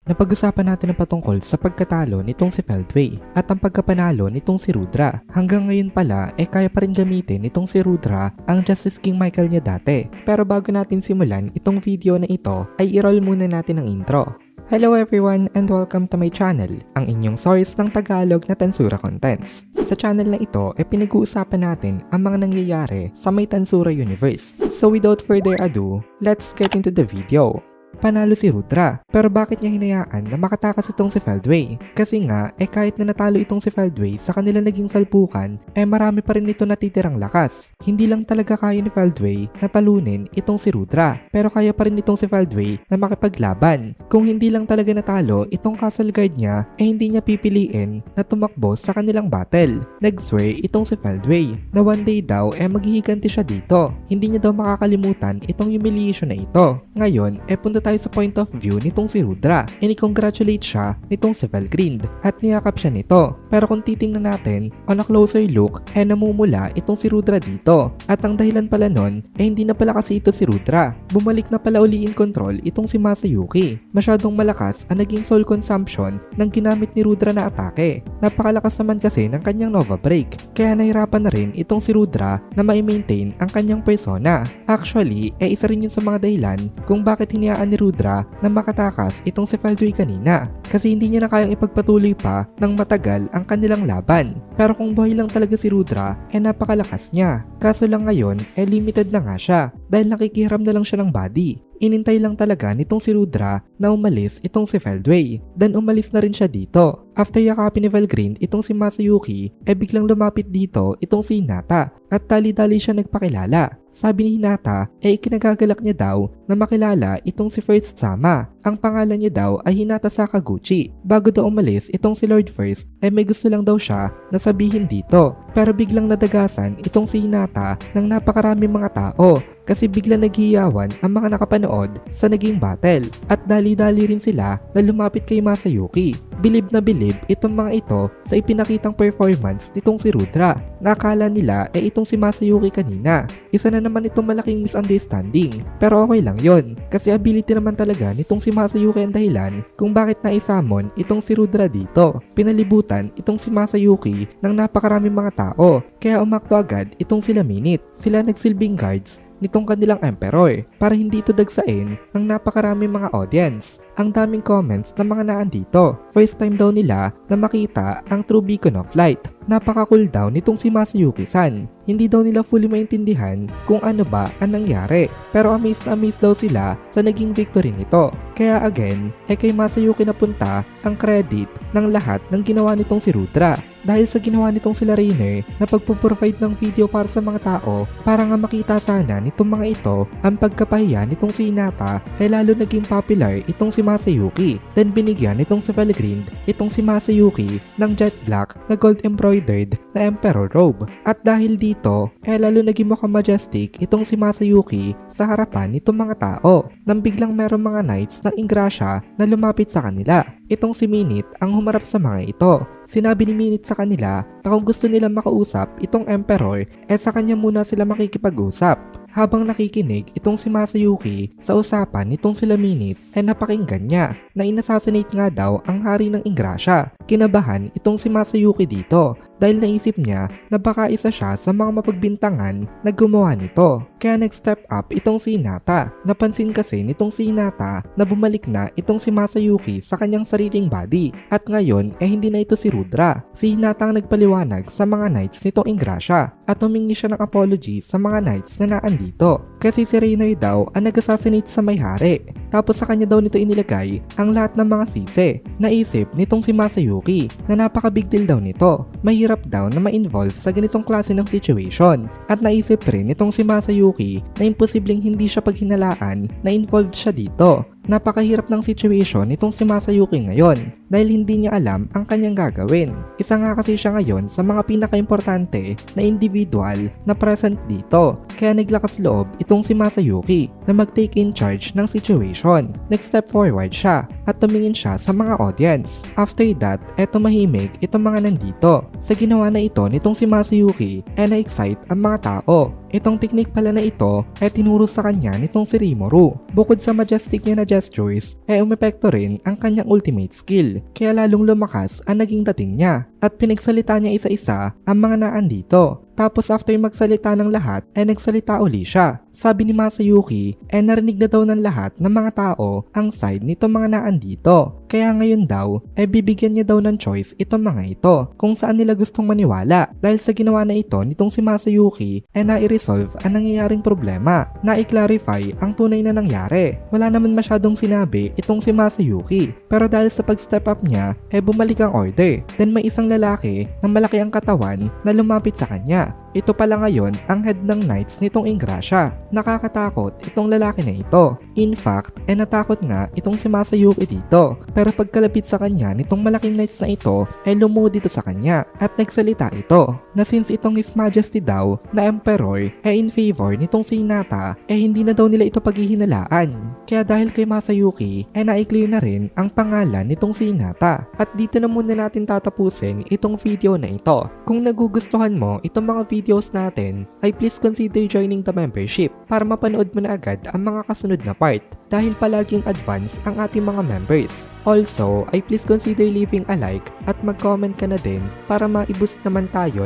Napag-usapan natin ang patungkol sa pagkatalo nitong si Feldway at ang pagkapanalo nitong si Rudra. Hanggang ngayon pala kaya pa rin gamitin nitong si Rudra ang Justice King Michael niya dati. Pero bago natin simulan itong video na ito ay i-roll muna natin ang intro. Hello everyone and welcome to my channel, ang inyong source ng Tagalog na Tensura Contents. Sa channel na ito pinag-uusapan natin ang mga nangyayari sa may Tensura Universe. So without further ado, let's get into the video. Panalo si Rudra, pero bakit niya hinayaan na makatakas itong si Feldway? Kasi nga, kahit na natalo itong si Feldway sa kanila naging salpukan, marami pa rin ito natitirang lakas. Hindi lang talaga kaya ni Feldway na talunin itong si Rudra, pero kaya pa rin itong si Feldway na makipaglaban. Kung hindi lang talaga natalo itong castle guard niya, hindi niya pipiliin na tumakbo sa kanilang battle. Nag-swear itong si Feldway na one day daw maghihiganti siya dito. Hindi niya daw makakalimutan itong humiliation na ito. Ngayon, punta tayo sa point of view nitong si Rudra. Ni-congratulate siya nitong si Felgrind at niyakap siya nito. Pero kung titingnan natin on a closer look, namumula itong si Rudra dito. At ang dahilan pala nun, hindi na pala kasi ito si Rudra. Bumalik na pala uli in control itong si Masayuki. Masyadong malakas ang naging soul consumption ng ginamit ni Rudra na atake. Napakalakas naman kasi ng kanyang Nova Break. Kaya nahirapan na rin itong si Rudra na ma-maintain ang kanyang persona. Actually, isa rin yun sa mga dahilan kung bakit hinayaan ni Rudra na makatakas itong si Feldway kanina kasi hindi niya na kayang ipagpatuloy pa ng matagal ang kanilang laban. Pero kung buhay lang talaga si Rudra, napakalakas niya. Kaso lang ngayon, limited na nga siya dahil nakikihiram na lang siya ng body. Inintay lang talaga nitong si Rudra na umalis itong si Feldway. Then umalis na rin siya dito. After yakapin ni Felgrind itong si Masayuki, biglang lumapit dito itong si Hinata at dali-dali siya nagpakilala. Sabi ni Hinata ikinagagalak niya daw na makilala itong si First Sama. Ang pangalan niya daw ay Hinata Sakaguchi. Bago daw umalis itong si Lord First may gusto lang daw siya na sabihin dito. Pero biglang nadagasan itong si Hinata ng napakaraming mga tao kasi biglang naghiyawan ang mga nakapanood sa naging battle at dali-dali rin sila na lumapit kay Masayuki. Bilib na bilib itong mga ito sa ipinakitang performance nitong si Rudra. Nakala nila itong si Masayuki kanina. Isa na naman itong malaking misunderstanding. Pero okay lang yon kasi ability naman talaga nitong si Masayuki ang dahilan kung bakit naisamon itong si Rudra dito. Pinalibutan itong si Masayuki ng napakaraming mga tao kaya umakto agad itong sila Minute. Sila nagsilbing guards nitong kanilang emperor para hindi ito dagsain ng napakaraming mga audience. Ang daming comments ng mga naandito. First time daw nila na makita ang true beacon of light. Napaka-cool daw nitong si Masayuki-san. Hindi daw nila fully maintindihan kung ano ba ang nangyari. Pero amazed na amazed daw sila sa naging victory nito. Kaya again, kay Masayuki napunta ang credit ng lahat ng ginawa nitong si Rudra. Dahil sa ginawa nitong sila Rainer na pagpo-provide ng video para sa mga tao para nga makita sana nitong mga ito ang pagkapahiya nitong si Hinata lalo naging popular itong si Masayuki. Then binigyan nitong si Felgrind itong si Masayuki ng jet black na gold embroidered na emperor robe. At dahil dito lalo naging mukhang majestic itong si Masayuki sa harapan nitong mga tao nang biglang merong mga knights ng Ingrasya na lumapit sa kanila. Itong si Minute ang humarap sa mga ito. Sinabi ni Minute sa kanila na kung gusto nilang makausap itong emperor sa kanya muna sila makikipag-usap. Habang nakikinig itong si Masayuki sa usapan nitong sila Minute napakinggan niya na inassassinate nga daw ang hari ng Ingrasya. Kinabahan itong si Masayuki dito dahil naisip niya na baka isa siya sa mga mapagbintangan na gumawa nito. Kaya nag-step up itong si Hinata. Napansin kasi nitong si Hinata na bumalik na itong si Masayuki sa kanyang sariling body at ngayon hindi na ito si Rudra. Si Hinata ang nagpaliwanag sa mga knights nitong Ingrasya at humingi siya ng apology sa mga knights na naandito kasi si Rainer daw ang nag-assassinate sa may hari. Tapos sa kanya daw nito inilagay ang lahat ng mga sisi. Naisip nitong si Masayuki na napaka-big deal daw nito. Mahirap daw na ma-involve sa ganitong klase ng situation. At naisip rin nitong si Masayuki na imposibleng hindi siya paghinalaan na involved siya dito. Napakahirap ng situation nitong si Masayuki ngayon dahil hindi niya alam ang kanyang gagawin. Isa nga kasi siya ngayon sa mga pinaka-importante na individual na present dito. Kaya naglakas loob itong si Masayuki na mag-take in charge ng situation. Nag-step forward siya at tumingin siya sa mga audience. After that, mahimik itong mga nandito. Sa ginawa na ito nitong si Masayuki na-excite ang mga tao. Itong technique pala na ito tinuro sa kanya nitong si Rimuru. Bukod sa majestic niya na gestures ay umepekto rin ang kanyang ultimate skill, kaya lalong lumakas ang naging dating niya at pinagsalita niya isa-isa ang mga naandito. Tapos after magsalita ng lahat, ay nagsalita uli siya. Sabi ni Masayuki, narinig na daw ng lahat ng mga tao ang side nitong mga naandito. Kaya ngayon daw, bibigyan niya daw ng choice itong mga ito kung saan nila gustong maniwala. Dahil sa ginawa na ito nitong si Masayuki, nai-resolve ang nangyayaring problema, nai-clarify ang tunay na nangyari. Wala naman masyadong sinabi itong si Masayuki. Pero dahil sa pag-step up niya, bumalik ang order. Then may isang lalaki na malaki ang katawan na lumapit sa kanya. Ito pala ngayon ang head ng Knights nitong Ingrasya. Nakakatakot itong lalaki na ito. In fact, natakot nga itong si Masayuki dito. Pero pagkalapit sa kanya nitong malaking Knights na ito, lumuhod dito sa kanya at nagsalita ito na since itong His Majesty daw na Emperor in favor nitong si Hinata, hindi na daw nila ito paghihinalaan. Kaya dahil kay Masayuki, na-clear na rin ang pangalan nitong si Hinata. At dito na muna natin tatapusin itong video na ito. Kung nagugustuhan mo itong mga videos natin, ay please consider joining the membership para mapanood mo na agad ang mga kasunod na part dahil palaging advance ang ating mga members. Also, ay please consider leaving a like at mag-comment ka na din para ma-boost naman tayo